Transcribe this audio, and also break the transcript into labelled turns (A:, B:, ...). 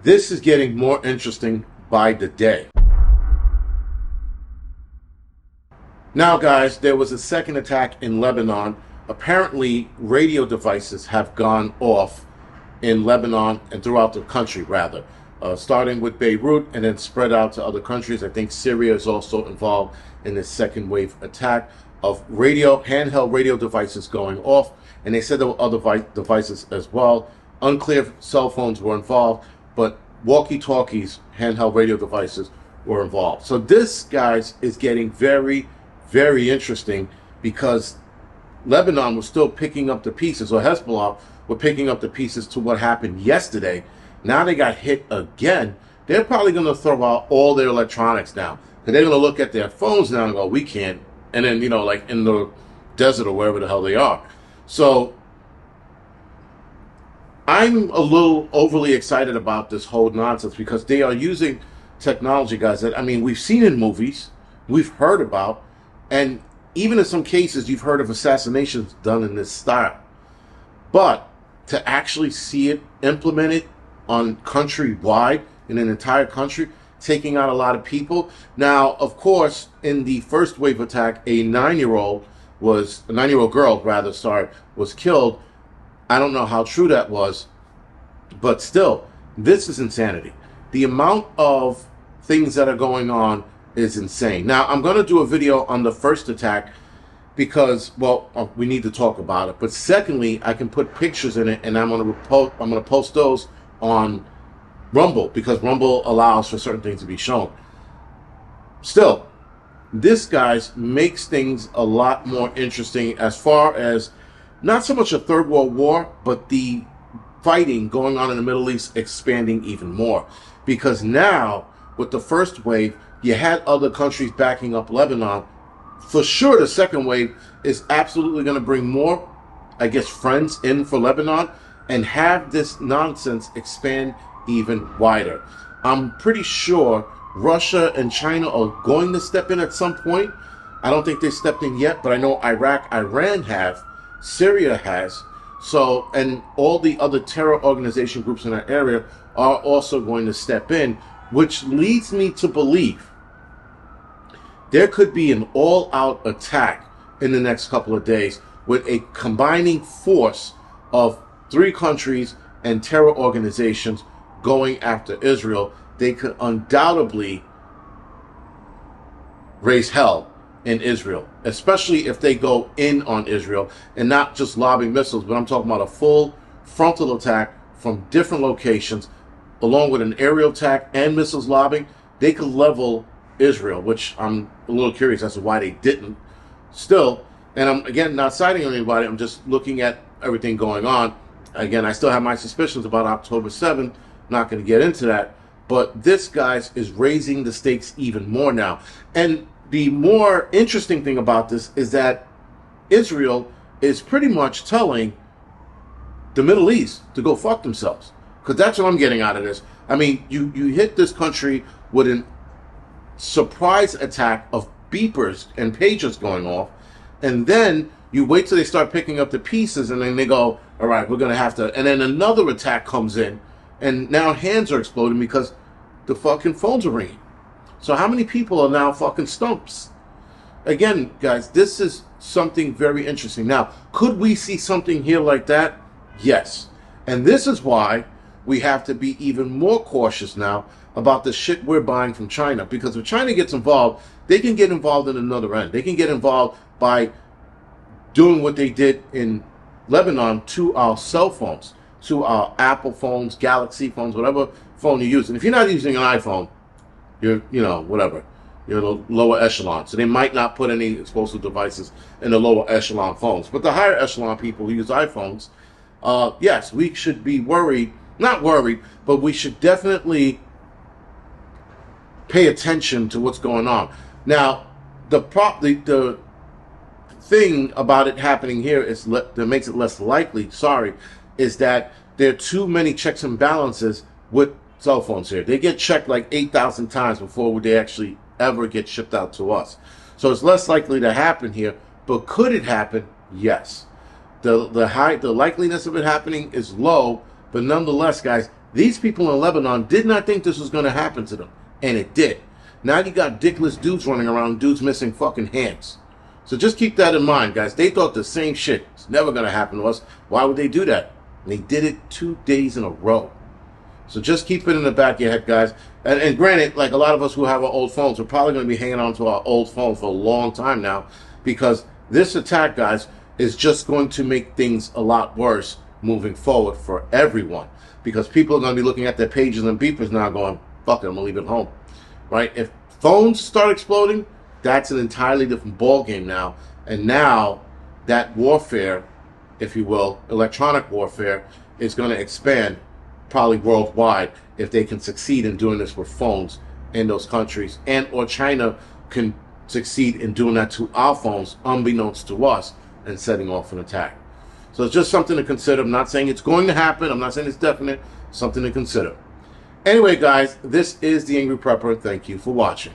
A: This is getting more interesting by the day. Now, guys, there was a second attack in Lebanon. Apparently, radio devices have gone off in Lebanon and throughout the country, rather. Starting with Beirut and then spread out to other countries. I think Syria is also involved in this second wave attack of handheld radio devices going off. And they said there were other devices as well. Unclear if cell phones were involved, but walkie-talkies, handheld radio devices were involved. So this, guys, is getting very, very interesting because Lebanon was still picking up the pieces, or Hezbollah were picking up the pieces to what happened yesterday. Now they got hit again. They're probably going to throw out all their electronics now. Because they're going to look at their phones now and go, we can't. And then, like in the desert or wherever the hell they are. So I'm a little overly excited about this whole nonsense because they are using technology, guys, that, we've seen in movies, we've heard about, and even in some cases you've heard of assassinations done in this style. But to actually see it implemented on countrywide, in an entire country, taking out a lot of people. Now, of course, in the first wave attack, a 9-year-old girl, was killed. I don't know how true that was, but still, this is insanity. The amount of things that are going on is insane. Now, I'm going to do a video on the first attack because, we need to talk about it. But secondly, I can put pictures in it, and I'm going to post those on Rumble because Rumble allows for certain things to be shown. Still, this, guys, makes things a lot more interesting as far as not so much a third world war, but the fighting going on in the Middle East expanding even more. Because now, with the first wave, you had other countries backing up Lebanon. For sure, the second wave is absolutely going to bring more, friends in for Lebanon and have this nonsense expand even wider. I'm pretty sure Russia and China are going to step in at some point. I don't think they stepped in yet, but I know Iraq, Iran have, Syria has. So, and all the other terror organization groups in that area are also going to step in, which leads me to believe there could be an all-out attack in the next couple of days with a combining force of 3 countries and terror organizations going after Israel. They could undoubtedly raise hell in Israel, especially if they go in on Israel and not just lobbing missiles, but I'm talking about a full frontal attack from different locations, along with an aerial attack and missiles lobbing. They could level Israel, which I'm a little curious as to why they didn't. Still, and I'm, again, not siding on anybody, I'm just looking at everything going on. Again, I still have my suspicions about October 7th. Not going to get into that. But this, guys, is raising the stakes even more now. And the more interesting thing about this is that Israel is pretty much telling the Middle East to go fuck themselves. Because that's what I'm getting out of this. You hit this country with a surprise attack of beepers and pagers going off. And then you wait till they start picking up the pieces, and then they go, all right, we're going to have to. And then another attack comes in, and now hands are exploding because the fucking phones are ringing. So how many people are now fucking stumps? Again, guys, this is something very interesting. Now, could we see something here like that? Yes. And this is why we have to be even more cautious now about the shit we're buying from China. Because if China gets involved, they can get involved in another end. They can get involved by doing what they did in Lebanon to our cell phones, to our Apple phones, Galaxy phones, whatever phone you use. And if you're not using an iPhone, you're, whatever. You're in the lower echelon. So they might not put any explosive devices in the lower echelon phones. But the higher echelon people who use iPhones, yes, we should be not worried, but we should definitely pay attention to what's going on. Now, the thing about it happening here is that makes it less likely, is that there are too many checks and balances with cell phones here. They get checked like 8,000 times before they actually ever get shipped out to us. So it's less likely to happen here, but could it happen? Yes. The likeliness of it happening is low, but nonetheless, guys, These people in Lebanon did not think this was going to happen to them, and it did. Now you got dickless dudes running around, dudes missing fucking hands. So just keep that in mind, guys. They thought the same shit. It's never going to happen to us. Why would they do that? And they did it 2 days in a row. So just keep it in the back of your head, guys. And granted, like a lot of us who have our old phones, we're probably going to be hanging on to our old phone for a long time now, because this attack, guys, is just going to make things a lot worse moving forward for everyone. Because people are going to be looking at their pages and beepers now going, fuck it, I'm going to leave it home. Right? If phones start exploding, that's an entirely different ballgame now. And now that warfare, if you will, electronic warfare, is going to expand probably worldwide if they can succeed in doing this with phones in those countries, and or China can succeed in doing that to our phones unbeknownst to us and setting off an attack. So it's just something to consider. I'm not saying it's going to happen. I'm not saying it's definite. Something to consider. Anyway, guys, this is the Angry Prepper. Thank you for watching.